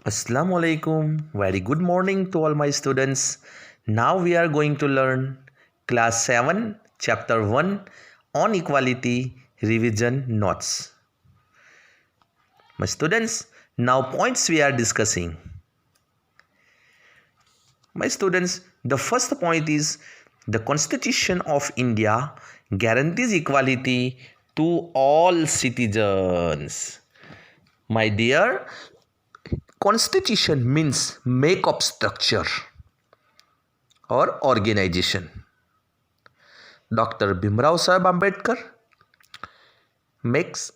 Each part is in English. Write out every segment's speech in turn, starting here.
Assalamu alaikum. Very good morning to all my students. Now we are going to learn class 7 chapter 1 on equality revision notes. My students, now points we are discussing. My students, the first point is the Constitution of India guarantees equality to all citizens. My dear, Constitution means make-up structure or organization. Dr. Bhimrao Sahib Ambedkar makes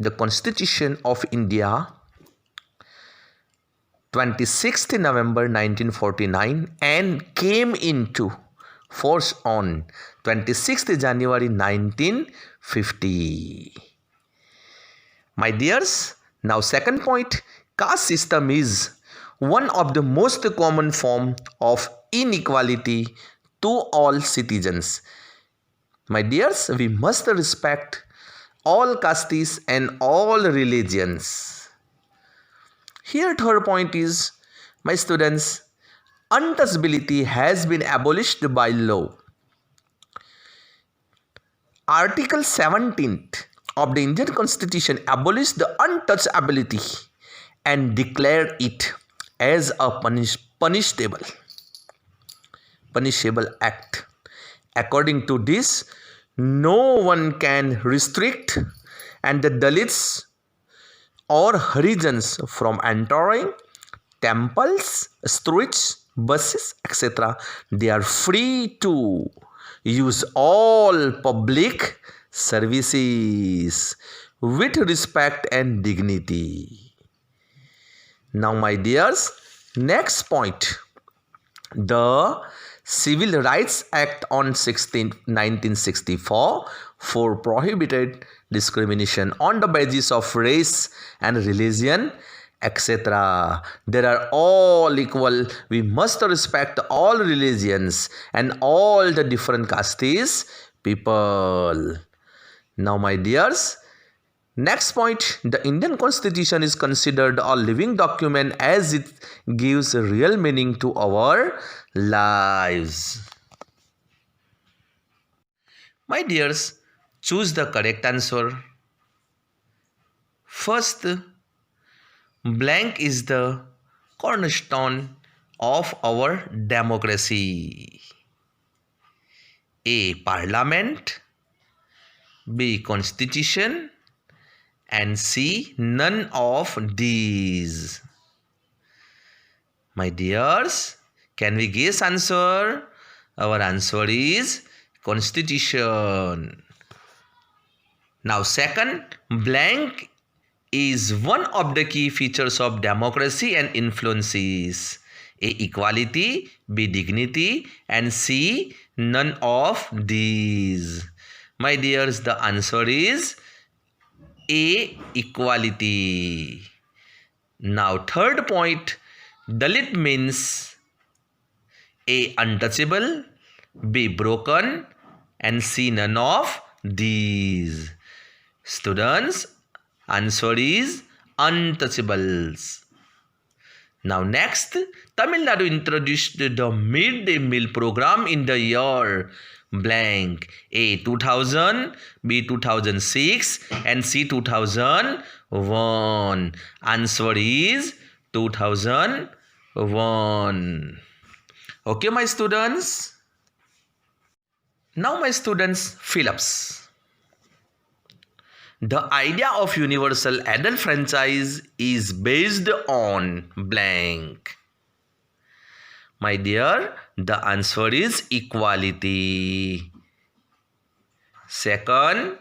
the Constitution of India 26th November 1949 and came into force on 26th January 1950. My dears, now second point, caste system is one of the most common form of inequality to all citizens. My dears, we must respect all castes and all religions. Here third point is, my students, untouchability has been abolished by law. Article 17th of the Indian Constitution abolished the untouchability and declared it as a punishable act. According to this, no one can restrict and the Dalits or Harijans from entering temples, streets, buses, etc. They are free to use all public services with respect and dignity. Now, my dears, next point. The Civil Rights Act on 1964 for prohibited discrimination on the basis of race and religion, etc. They are all equal. We must respect all religions and all the different castes people. Now, my dears, next point, the Indian Constitution is considered a living document as it gives real meaning to our lives. My dears, choose the correct answer. First, blank is the cornerstone of our democracy. A. Parliament, B. Constitution, and C. None of these. My dears, can we guess answer? Our answer is Constitution. Now second, blank is one of the key features of democracy and influences A. Equality, B. Dignity, and C. None of these. My dears, the answer is A. Equality. Now third point, Dalit means A. Untouchable, B. Broken, and C. None of these. Students, answer is untouchables. Now next, Tamil Nadu introduced the midday meal program in the year blank. A. 2000, B. 2006, and C. 2001. Answer is 2001. Okay, my students. Now, my students, fill-ups. The idea of universal adult franchise is based on blank. My dear, the answer is equality. Second,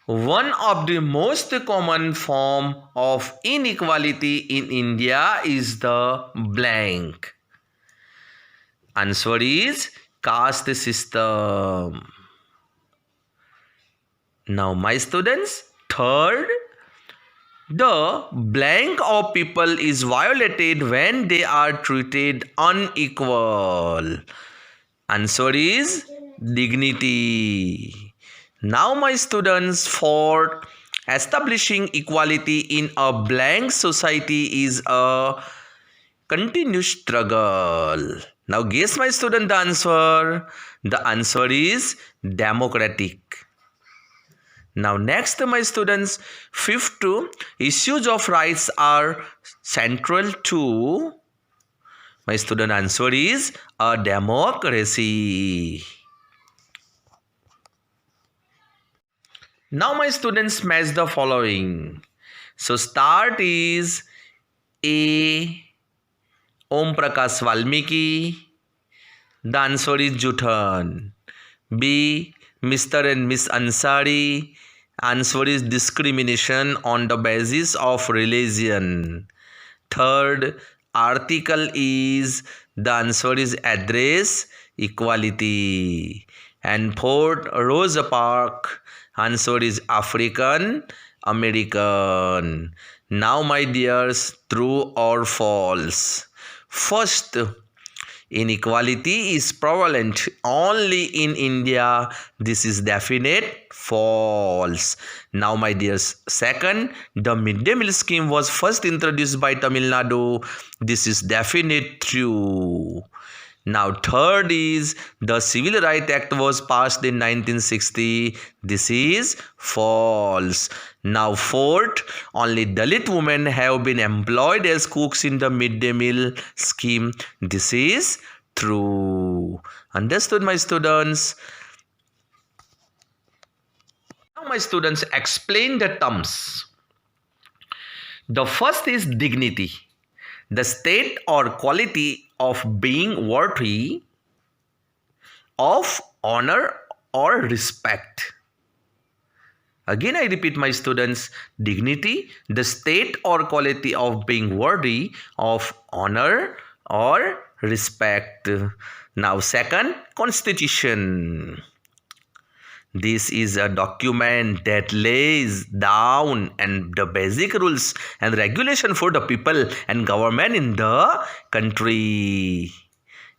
one of the most common form of inequality in India is the blank. Answer is caste system. Now, my students, third, the blank of people is violated when they are treated unequal. Answer is dignity. Now, my students, for establishing equality in a blank society is a continuous struggle. Now guess my student the answer. The answer is democratic. Now next my students, fifth issues of rights are central to, my student answer is a democracy. Now my students match the following. So start is A. Om Prakash Valmiki. The answer is Juthan. B. Mr. and Miss Ansari. Answer is discrimination on the basis of religion. Third article is, the answer is address equality. And fourth, Rosa Parks. Answer is African American. Now my dears, true or false? First, inequality is prevalent only in India. This is definite false. Now my dears, second, the midday meal scheme was first introduced by Tamil Nadu. This is definite true. Now third is, the Civil Rights Act was passed in 1960. This is false. Now fourth, only Dalit women have been employed as cooks in the midday meal scheme. This is true. Understood, my students? Now my students, explain the terms. The first is dignity, the state or quality of being worthy of honor or respect. Again, I repeat, my students, dignity, the state or quality of being worthy of honor or respect. Now, second, constitution. This is a document that lays down and the basic rules and regulation for the people and government in the country.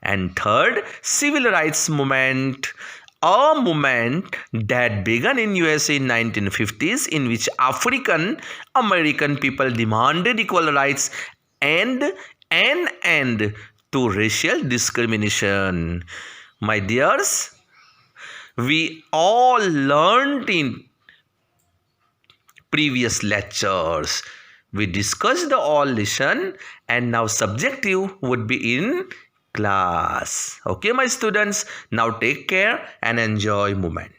And third, civil rights movement, a movement that began in USA in 1950s, in which African American people demanded equal rights and an end to racial discrimination. My dears, we all learned in previous lectures. We discussed the all lesson and now subjective would be in class. Okay, my students, now take care and enjoy moment.